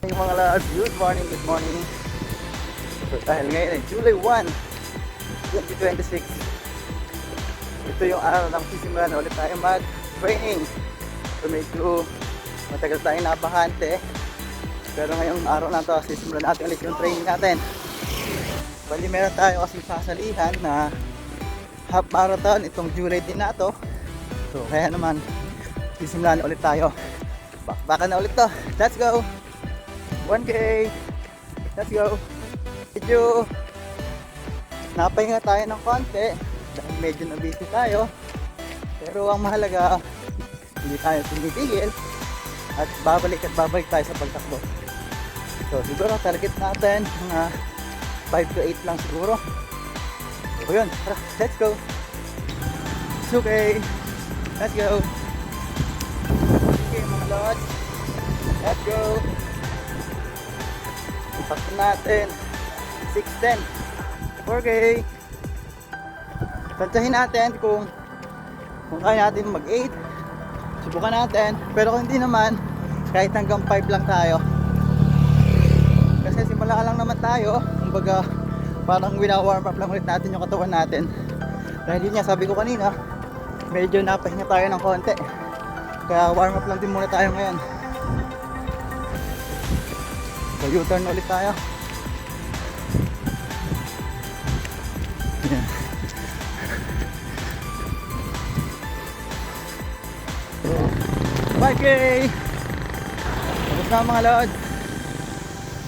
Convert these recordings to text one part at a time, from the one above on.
Yung mga lads, good morning, good morning. So dahil ngayon ay July 1, 2026. Ito yung araw ng sisimulan na ulit tayo mag-training. So medyo matagal tayong nabahante. Pero ngayong araw na to, sisimulan natin ulit yung training natin. Bali meron tayo kasing sasalihan na half marathon itong July din na to. So kaya naman, sisimulan ulit tayo. Bakbakan na ulit to. Let's go! 1K! Let's go! Medyo napahinga tayo ng konti dahil medyo na-busy tayo, pero ang mahalaga hindi tayo tumigil at babalik tayo sa pagtakbo. So siguro target natin mga 5 to 8 lang siguro. So yun, tara, let's go! It's okay! Let's go! Okay mga lods, let's go! Itakbo natin 6:10. 4K. Tantsahin natin kung kaya natin mag-8. Subukan natin. Pero kung hindi naman, kahit hanggang 5 lang tayo. Kasi simula lang naman tayo. Kumbaga, parang wina-warm up lang ulit natin yung katawan natin. Dahil yun nga, sabi ko kanina, medyo napahinga tayo ng konti. Kaya warm up lang din muna tayo ngayon. So U-turn ulit tayo. Yan. So 5K. Tapos na mga lods.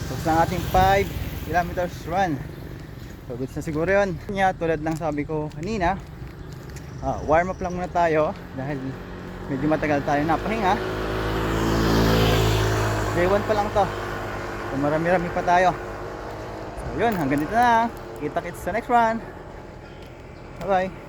Tapos na ating 5 kilometers run. So goods na siguro yun. Tulad ng sabi ko kanina, warm up lang muna tayo dahil medyo matagal tayo napahinga. Day 1 pa lang to. So marami-rami pa tayo. So yun, hanggang dito na. Kita-kits sa next run. Bye bye.